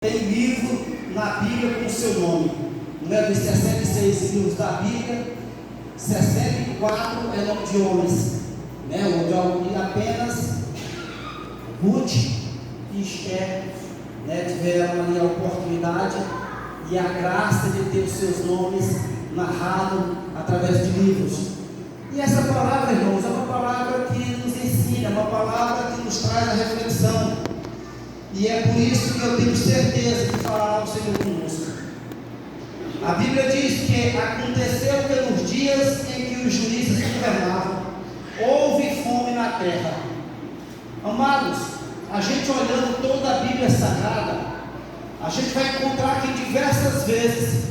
Tem livro na Bíblia com o seu nome. Não é dos 66 livros da Bíblia, 64 é nome de homens, né? Onde apenas Ruth e Esther, né, tiveram ali a oportunidade e a graça de ter os seus nomes narrados através de livros. E essa palavra, irmãos, é uma palavra que nos ensina, é uma palavra que nos traz a reflexão. E é por isso que eu tenho certeza que falará o Senhor conosco. A Bíblia diz que aconteceu que nos dias em que os juízes governavam, houve fome na terra. Amados, a gente olhando toda a Bíblia Sagrada, a gente vai encontrar que diversas vezes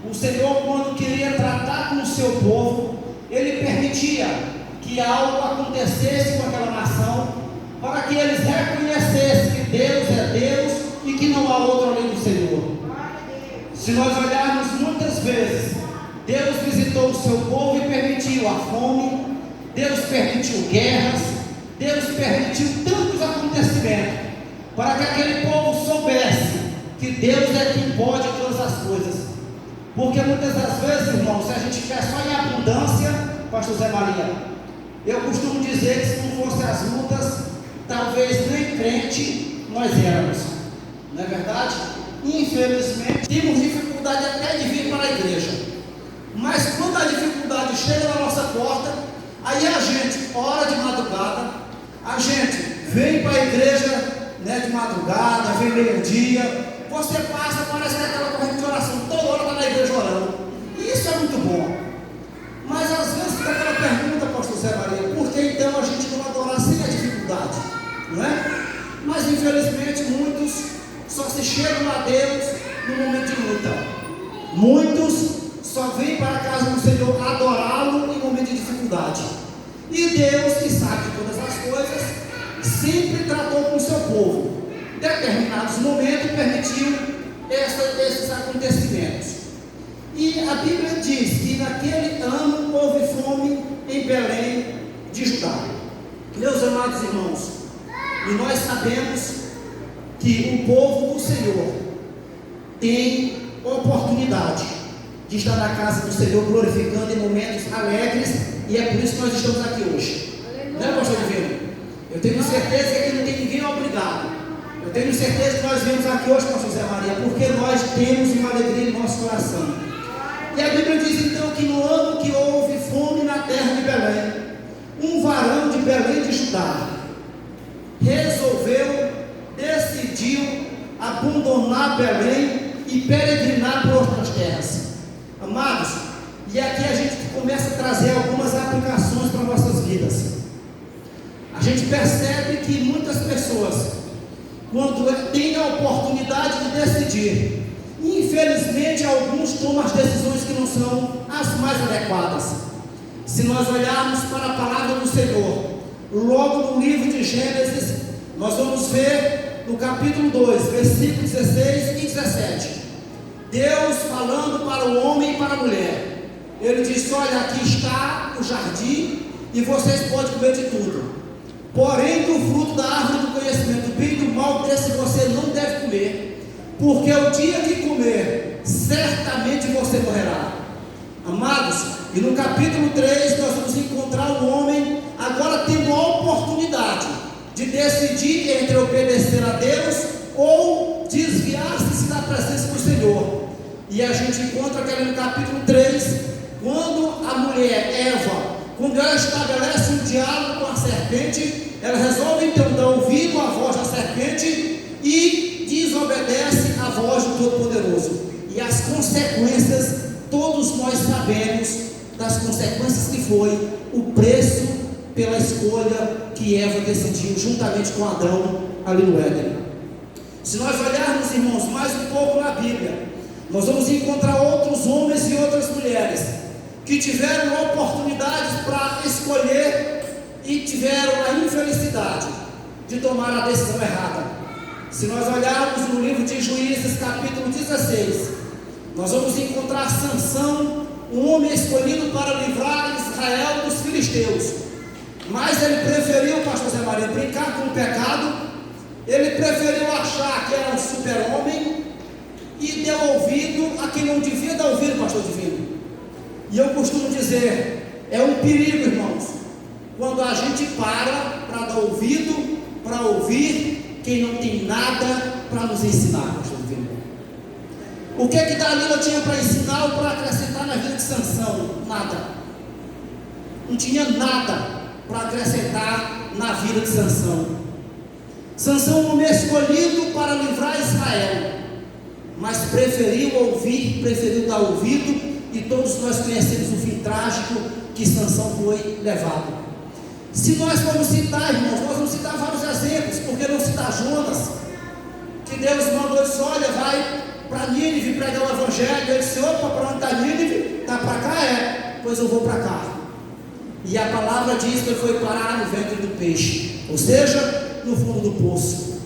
o Senhor, quando queria tratar com o seu povo, Ele permitia que algo acontecesse com aquela nação, para que eles reconhecessem que Deus é Deus e que não há outro além do Senhor. Se nós olharmos muitas vezes, Deus visitou o seu povo e permitiu a fome, Deus permitiu guerras, Deus permitiu tantos acontecimentos, para que aquele povo soubesse que Deus é quem pode todas as coisas. Porque muitas das vezes, irmãos, se a gente quer só em abundância, pastor Zé Maria, eu costumo dizer que se não fossem as lutas, talvez nem crente nós éramos, não é verdade? Infelizmente, temos dificuldade até de vir para a igreja, mas quando a dificuldade chega na nossa porta, aí a gente ora de madrugada, a gente vem para a igreja, né, de madrugada, vem meio-dia, você passa, parece que aquela corrente de oração, toda hora está na igreja orando, e isso é muito bom, mas às vezes fica aquela pergunta, pastor Zé Maria, por que então a gente não adorar sem a dificuldade? Não é? Mas infelizmente muitos só se chegam a Deus no momento de luta. Muitos só vêm para a casa do Senhor adorá-lo em momento de dificuldade. E Deus, que sabe de todas as coisas, sempre tratou com o seu povo. Em determinados momentos permitiu esses acontecimentos. E a Bíblia diz que naquele ano houve fome em Belém de Judá. Meus amados irmãos, e nós sabemos que o povo do Senhor tem oportunidade de estar na casa do Senhor glorificando em momentos alegres, e é por isso que nós estamos aqui hoje. Não é, pastor Divino? Eu tenho certeza que aqui não tem ninguém obrigado. Eu tenho certeza que nós viemos aqui hoje, pastor Zé Maria, porque nós temos uma alegria em nosso coração. E a Bíblia diz então que no ano que houve fome na terra de Belém, um varão de Belém de Judá decidiu abandonar Belém e peregrinar por outras terras. Amados, e aqui a gente começa a trazer algumas aplicações para nossas vidas. A gente percebe que muitas pessoas, quando têm a oportunidade de decidir, infelizmente alguns tomam as decisões que não são as mais adequadas. Se nós olharmos para a palavra do Senhor, logo no livro de Gênesis, nós vamos ver no capítulo 2, versículos 16 e 17, Deus falando para o homem e para a mulher. Ele disse: olha, aqui está o jardim e vocês podem comer de tudo, porém do fruto da árvore do conhecimento do bem e do mal, desse você não deve comer, porque o dia que comer, certamente você morrerá. Amados, e no capítulo 3 nós vamos encontrar o homem agora tendo a oportunidade de decidir entre obedecer a Deus ou desviar-se da presença do Senhor. E a gente encontra aqui no capítulo 3, quando a mulher Eva, quando ela estabelece um diálogo com a serpente, ela resolve então dar ouvido à voz da serpente e desobedece à voz do Todo-Poderoso. E as consequências, todos nós sabemos das consequências que foi o preço pela escolha que Eva decidiu juntamente com Adão ali no Éden. Se nós olharmos, irmãos, mais um pouco na Bíblia, nós vamos encontrar outros homens e outras mulheres que tiveram oportunidades para escolher e tiveram a infelicidade de tomar a decisão errada. Se nós olharmos no livro de Juízes, capítulo 16, nós vamos encontrar Sansão, um homem escolhido para livrar Israel dos filisteus. Mas ele preferiu, pastor Zé Maria, brincar com o pecado. Ele preferiu achar que era um super-homem e deu ouvido a quem não devia dar ouvido, pastor Divino. E eu costumo dizer, é um perigo, irmãos, quando a gente para dar ouvido, para ouvir quem não tem nada para nos ensinar, pastor Divino. O que Dalila tinha para ensinar ou para acrescentar na vida de Sansão? Nada. Não tinha nada para acrescentar na vida de Sansão. Sansão é um homem escolhido para livrar Israel, mas preferiu ouvir, preferiu dar ouvido, e todos nós conhecemos o fim trágico que Sansão foi levado. Se nós formos citar, irmãos, nós vamos citar vários exemplos, porque não citar Jonas, que Deus mandou, disse, olha, vai para Nínive pregar o evangelho. Ele disse, opa, para onde está Nínive? Está para cá? É, pois eu vou para cá. E a palavra diz que ele foi parar no ventre do peixe, ou seja, no fundo do poço.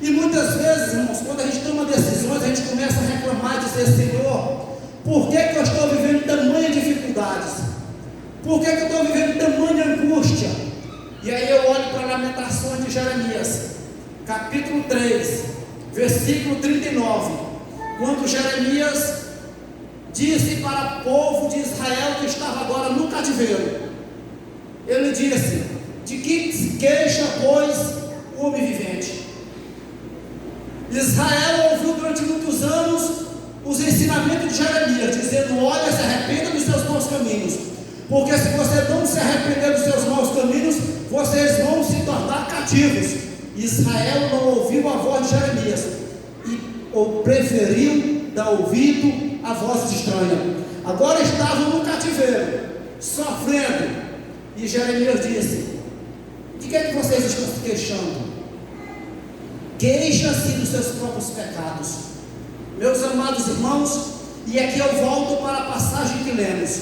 E muitas vezes, irmãos, quando a gente toma decisões, a gente começa a reclamar e dizer, Senhor, por que eu estou vivendo tamanhas dificuldades? Por que eu estou vivendo tamanha angústia? E aí eu olho para Lamentações de Jeremias, capítulo 3, versículo 39, quando Jeremias disse para o povo de Israel que estava agora no cativeiro, ele disse, de que se queixa, pois, o homem vivente? Israel ouviu durante muitos anos os ensinamentos de Jeremias, dizendo, olha, se arrependa dos seus maus caminhos, porque se você não se arrepender dos seus maus caminhos, vocês vão se tornar cativos. Israel não ouviu a voz de Jeremias, ou preferiu dar ouvido a voz estranha. Agora estavam no cativeiro, sofrendo, e Jeremias disse, de que é que vocês estão se queixando? Queixa-se dos seus próprios pecados. Meus amados irmãos, e aqui eu volto para a passagem que lemos.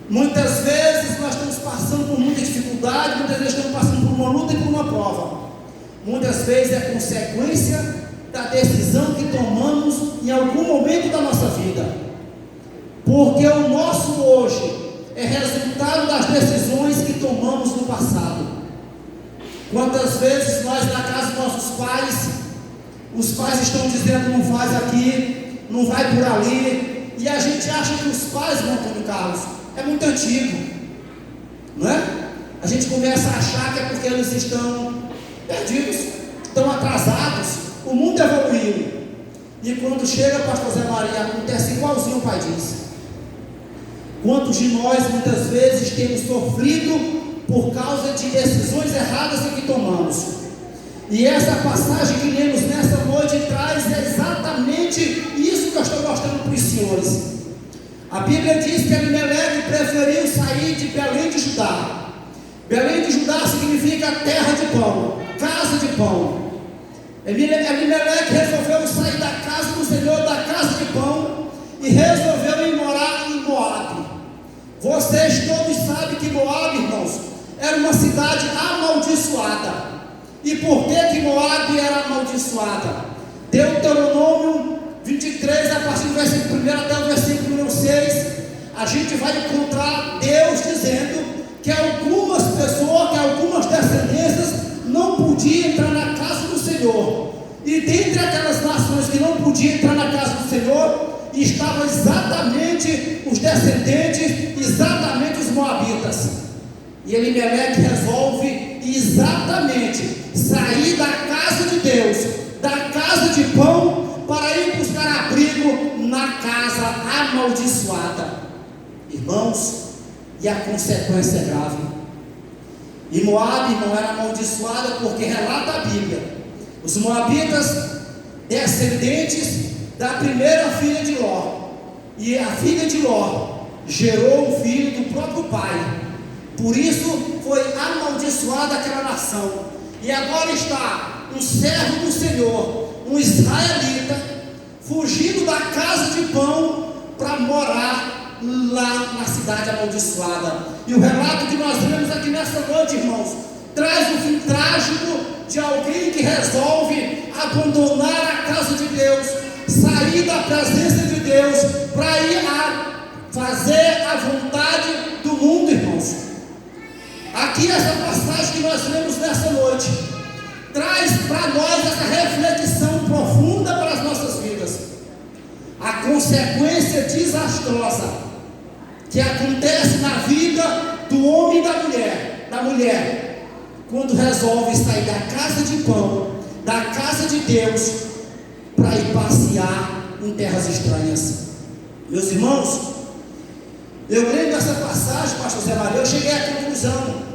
Muitas vezes nós estamos passando por muita dificuldade, muitas vezes estamos passando por uma luta e por uma prova. Muitas vezes é consequência da decisão que tomamos em algum momento da nossa vida. Porque o nosso hoje é resultado das decisões que tomamos no passado. Quantas vezes nós na casa dos nossos pais, os pais estão dizendo, não faz aqui, não vai por ali, e a gente acha que os pais vão em carros. É muito antigo, não é? A gente começa a achar que é porque eles estão perdidos, estão atrasados, o mundo evoluiu, e quando chega pastor Zé Maria, acontece igualzinho o pai diz. Quantos de nós muitas vezes temos sofrido por causa de decisões erradas que tomamos? E essa passagem que lemos nessa noite traz exatamente isso que eu estou mostrando para os senhores. A Bíblia diz que Abimeleque preferiu sair de Belém de Judá. Belém de Judá significa terra de pão, casa de pão. Abimeleque resolveu sair da casa do Senhor, da casa de pão, e resolveu ir morar em Moabe. Vocês todos sabem que Moabe, irmãos, era uma cidade amaldiçoada. E por que Moabe era amaldiçoada? Deuteronômio 23, a partir do versículo 1 até o versículo número 6, a gente vai encontrar Deus dizendo que algumas pessoas, que algumas descendências não podiam entrar na casa do Senhor. E dentre aquelas nações que não podiam entrar na casa do Senhor, estavam exatamente os descendentes, exatamente os moabitas. E Abimeleque resolve exatamente sair da casa de Deus, da casa de pão, para ir buscar abrigo na casa amaldiçoada. Irmãos, e a consequência é grave. E Moabe não era amaldiçoada porque relata a Bíblia, os moabitas, descendentes da primeira filha de Ló, e a filha de Ló gerou um filho do próprio pai. Por isso foi amaldiçoada aquela nação. E agora está um servo do Senhor, um israelita, fugindo da casa de pão para morar lá na cidade amaldiçoada. E o relato que nós lemos aqui nessa noite, irmãos, traz o fim trágico de alguém que resolve abandonar a casa de Deus, sair da presença de Deus para ir a fazer a vontade do mundo, irmãos. Aqui essa passagem que nós lemos nessa noite traz para nós essa reflexão profunda para as nossas vidas. consequência desastrosa que acontece na vida do homem e da mulher, quando resolve sair da casa de pão, da casa de Deus, para ir passear em terras estranhas. Meus irmãos, eu lendo essa passagem, pastor Zé Maria, eu cheguei à conclusão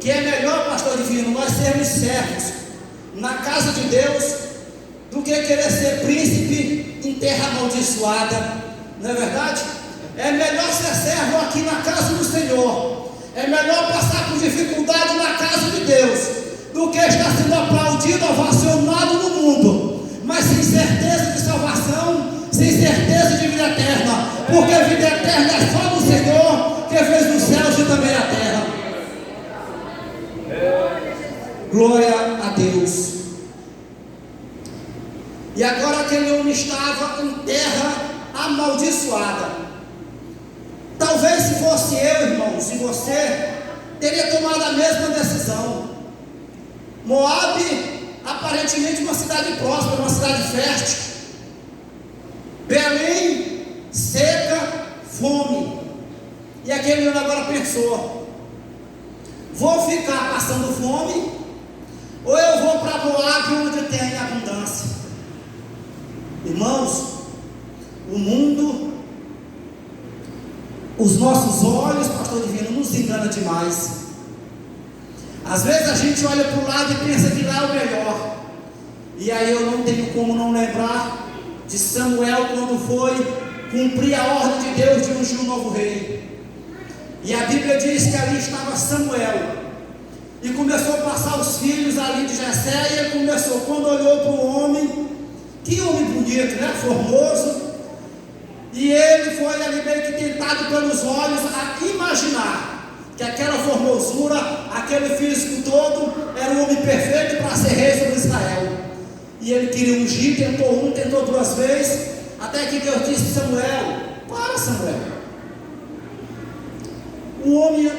que é melhor, pastor Divino, nós sermos servos na casa de Deus do que querer ser príncipe em terra amaldiçoada, não é verdade? É melhor ser servo aqui na casa do Senhor, é melhor passar por dificuldade na casa de Deus, do que estar sendo aplaudido, ovacionado no mundo, mas sem certeza de salvação, sem certeza de vida eterna, porque a vida eterna é só no Senhor, que fez os céus e também a terra. Glória a Deus. E agora aquele homem estava em terra amaldiçoada. Talvez se fosse eu, irmãos, e você, teria tomado a mesma decisão. Moabe, aparentemente uma cidade próspera, uma cidade fértil. Belém, seca, fome. E aquele homem agora pensou: vou ficar passando fome, ou eu vou para Moabe, onde tem abundância? Irmãos, o mundo, os nossos olhos, pastor Divino, nos engana demais. Às vezes a gente olha para o lado e pensa que lá é o melhor. E aí eu não tenho como não lembrar de Samuel, quando foi cumprir a ordem de Deus de ungir um novo rei. E a Bíblia diz que ali estava Samuel, e começou a passar os filhos ali de Jessé. E ele começou, quando olhou para o homem, que homem bonito, né? Formoso. E ele foi ali meio que tentado pelos olhos a imaginar que aquela formosura, aquele físico todo, era um homem perfeito para ser rei sobre Israel. E ele queria ungir, tentou duas vezes, até que Deus disse: Samuel, para, Samuel. O homem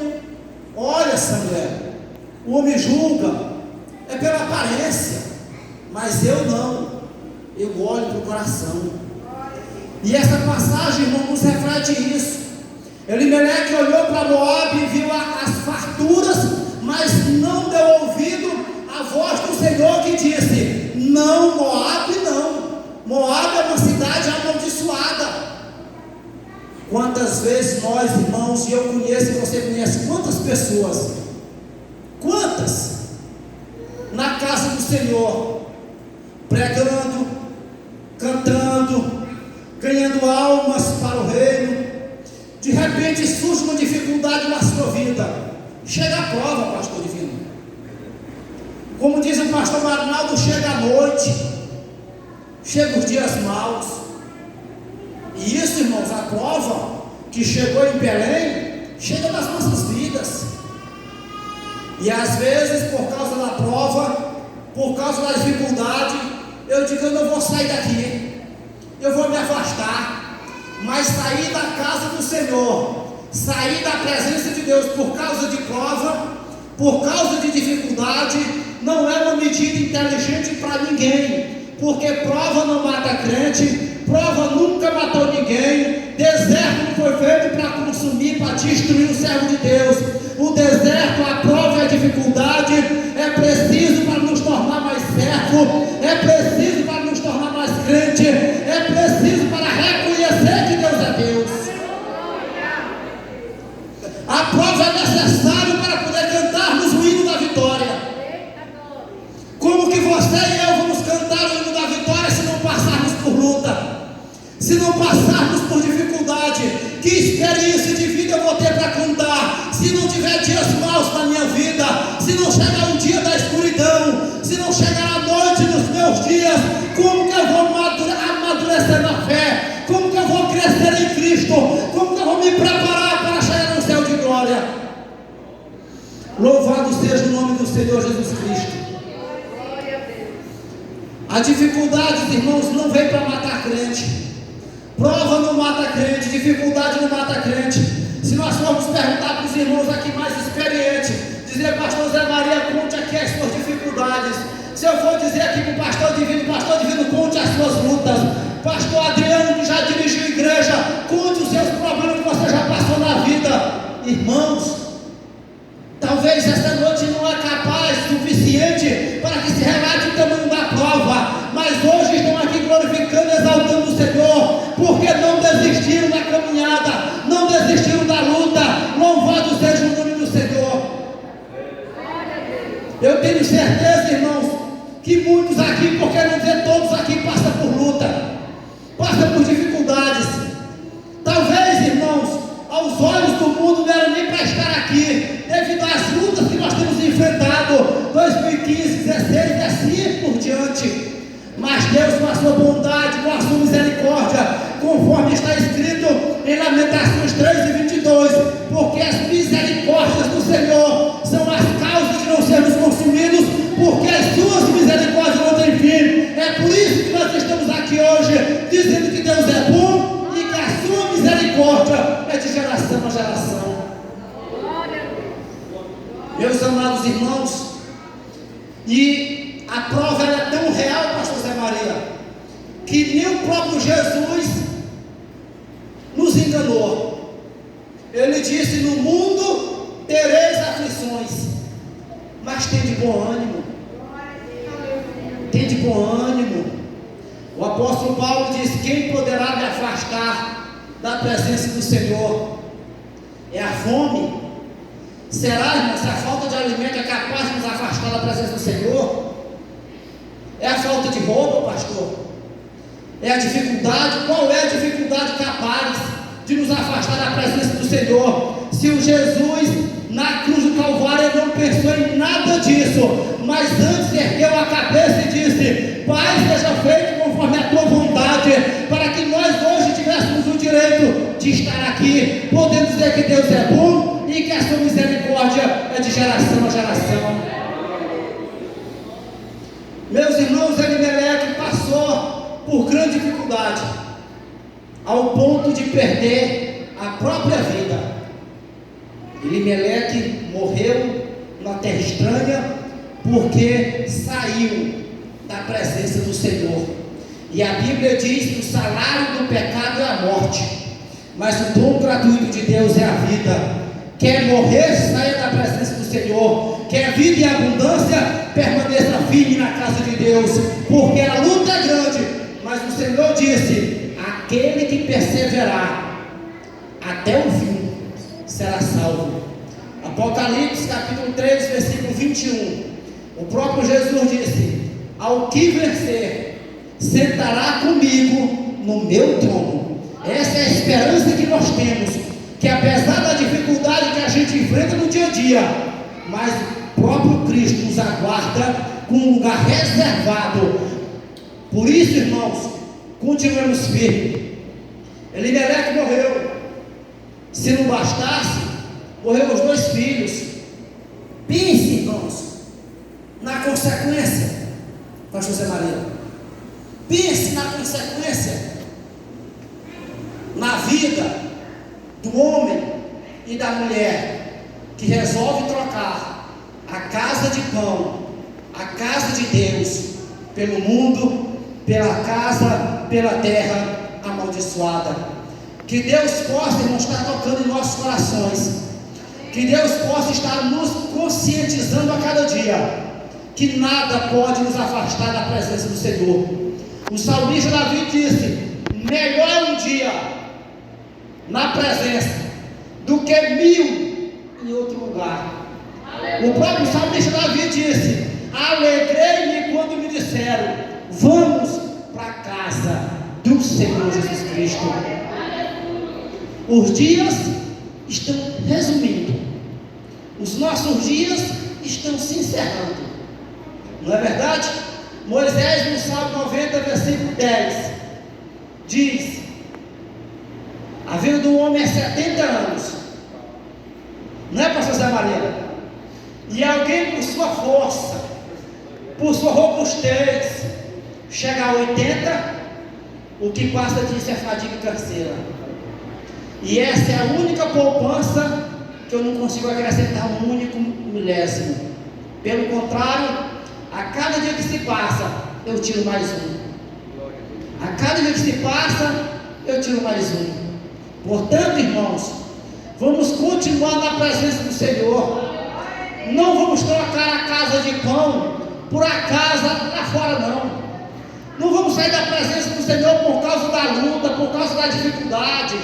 olha, Samuel, o homem julga, é pela aparência, mas eu não, eu olho para o coração. E essa passagem, irmão, nos reflete isso. Elimeleque olhou para Moabe e viu as farturas, mas não deu ouvido à voz do Senhor que disse: não, Moabe não. Moabe é uma cidade amaldiçoada. Quantas vezes nós, irmãos, e eu conheço e você conhece, quantas pessoas, quantas, na casa do Senhor, pregando, cantando, ganhando almas para o reino, de repente surge uma dificuldade na sua vida, chega a prova, pastor Divino, como diz o pastor Arnaldo, chega a noite, chega os dias maus. E isso, irmãos, a prova que chegou em Belém, chega nas nossas vidas. E às vezes, por causa da prova, por causa da dificuldade, eu digo: eu não vou sair daqui, eu vou me afastar. Mas sair da casa do Senhor, sair da presença de Deus por causa de prova, por causa de dificuldade, não é uma medida inteligente para ninguém, porque prova não mata crente, prova nunca matou ninguém. Deserto não foi feito para consumir, para destruir o servo de Deus. O deserto, a prova e a dificuldade é preciso para nos tornar mais servo, é preciso para nos tornar mais crente, é preciso para reconhecer que Deus é Deus. A prova é necessária para poder cantarmos o hino da vitória. Como que você e eu vamos cantar o hino da vitória se não passarmos por luta, se não passarmos por dificuldade? Que experiência de vida eu vou ter para cantar se não tiver dias maus na minha vida, se não chegar um dia da escuridão, se não chegar a noite nos meus dias? Como que eu vou amadurecer na fé? Como que eu vou crescer em Cristo? Como que eu vou me preparar para chegar no céu de glória? Louvado seja o nome do Senhor Jesus Cristo. A dificuldade, irmãos, não vem para matar crente. Prova não mata crente, dificuldade não mata crente. Se nós formos perguntar para os irmãos aqui mais experientes, dizer: pastor Zé Maria, conte aqui as suas dificuldades. Se eu for dizer aqui para o pastor Divino, conte as suas lutas. Pastor Adriano, que já dirigiu a sua misericórdia, conforme está escrito em Lamentações 3:22, porque as misericórdias do Senhor são as causas de não sermos consumidos, porque as suas misericórdias não têm fim. É por isso que nós estamos aqui hoje, dizendo que Deus é bom e que a sua misericórdia é de geração a geração. Meus amados irmãos, e a prova é tão real, pastor Zé Maria, que nem o próprio Jesus nos enganou. Ele disse: no mundo tereis aflições, mas tem de bom ânimo. Tem de bom ânimo. O apóstolo Paulo disse: quem poderá me afastar da presença do Senhor? É a fome? Será, irmão, se a falta de alimento é capaz de nos afastar da presença do Senhor? É a falta de roupa, pastor? É a dificuldade? Qual é a dificuldade capaz de nos afastar da presença do Senhor? Se o Jesus na cruz do Calvário não pensou em nada disso, mas antes ergueu a cabeça e disse: Pai, seja feito conforme a tua vontade, para que nós hoje tivéssemos o direito de estar aqui, podendo dizer que Deus é bom e que a sua misericórdia é de geração a geração. Meus irmãos, Elimeleque passou por grande dificuldade, ao ponto de perder a própria vida. Elimeleque morreu na terra estranha, porque saiu da presença do Senhor. E a Bíblia diz que o salário do pecado é a morte, mas o dom gratuito de Deus é a vida. Quer morrer, saia da presença do Senhor. Quer vida em abundância, permaneça firme na casa de Deus, porque a luta é grande, mas o Senhor disse: aquele que perseverar até o fim será salvo. Apocalipse capítulo 3, versículo 21, o próprio Jesus disse: ao que vencer, sentará comigo no meu trono. Essa é a esperança que nós temos, que apesar da dificuldade que a gente enfrenta no dia a dia, mas o próprio Cristo nos aguarda com um lugar reservado. Por isso, irmãos, continuemos firmes. Elimeleque morreu. Se não bastasse, morreu os 2 filhos. Pense, irmãos, na consequência. Pastor José Maria, pense na consequência na vida do homem e da mulher que resolve trocar a casa de pão, a casa de Deus, pelo mundo, pela casa, pela terra amaldiçoada. Que Deus possa, irmãos, estar tocando em nossos corações, que Deus possa estar nos conscientizando a cada dia que nada pode nos afastar da presença do Senhor. O salmista Davi disse: melhor é um dia na presença do que 1000 em outro lugar. O próprio salmista Davi disse: alegrei-me quando me disseram, vamos para a casa do Senhor Jesus Cristo. Os dias estão resumindo, os nossos dias estão se encerrando, não é verdade? Moisés, no Salmo 90, versículo 10, diz: a vida do homem é 70 anos, não é, pastor Zé Maria? E alguém, por sua força, por sua robustez, chega a 80, o que passa disso é fadiga e canseira. E essa é a única poupança que eu não consigo acrescentar um único milésimo. Pelo contrário, a cada dia que se passa, eu tiro mais um. A cada dia que se passa, eu tiro mais um. Portanto, irmãos, vamos continuar na presença do Senhor. Não vamos trocar a casa de pão por a casa lá fora, não. Não vamos sair da presença do Senhor por causa da luta, por causa da dificuldade,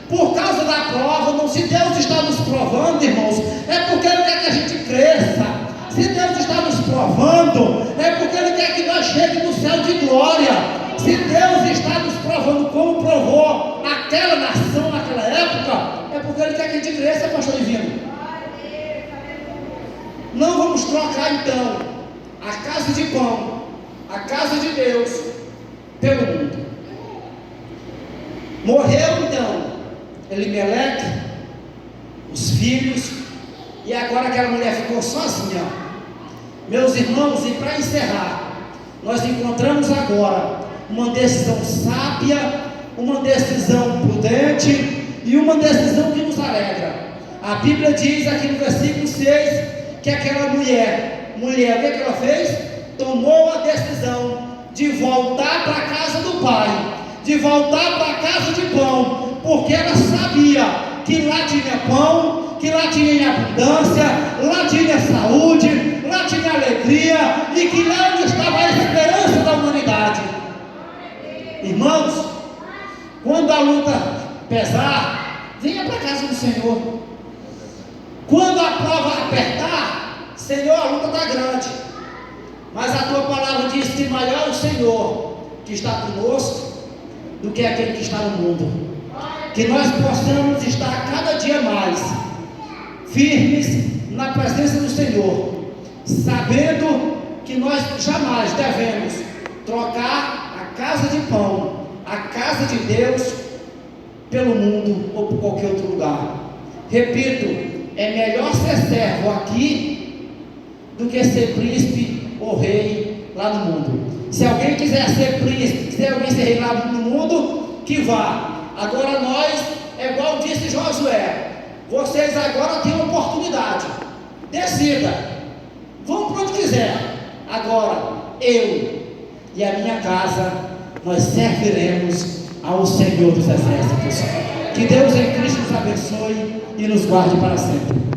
por causa da prova. Não, se Deus está nos provando, irmãos, é porque Ele quer que a gente cresça. Se Deus está nos provando, é porque Ele quer que nós cheguemos no céu de glória. Se Deus está nos provando como provou aquela nação naquela época, é porque Ele quer que a gente cresça, pastor Divino. Não vamos trocar então a casa de pão, a casa de Deus, pelo mundo. Morreu então Elimeleque, os filhos, e agora aquela mulher ficou sozinha. Meus irmãos, e para encerrar, nós encontramos agora uma decisão sábia, uma decisão prudente e uma decisão que nos alegra. A Bíblia diz aqui no versículo 6 que aquela mulher, o que ela fez? Tomou a decisão de voltar para a casa do pai, de voltar para a casa de pão, porque ela sabia que lá tinha pão, que lá tinha abundância, lá tinha saúde, lá tinha alegria, e que lá onde estava a esperança da humanidade. Irmãos, quando a luta pesar, venha para a casa do Senhor. Quando a prova apertar, Senhor, a luta está grande, mas a tua palavra diz que maior é o Senhor que está conosco do que aquele que está no mundo. Que nós possamos estar cada dia mais firmes na presença do Senhor, sabendo que nós jamais devemos trocar a casa de pão, a casa de Deus, pelo mundo ou por qualquer outro lugar. Repito, é melhor ser servo aqui do que ser príncipe ou rei lá no mundo. Se alguém quiser ser príncipe, quiser alguém ser rei lá no mundo, que vá. Agora nós, é igual disse Josué, vocês agora têm uma oportunidade, decida, vão para onde quiser. Agora, eu e a minha casa, nós serviremos ao Senhor dos Exércitos. Que Deus em Cristo nos abençoe e nos guarde para sempre.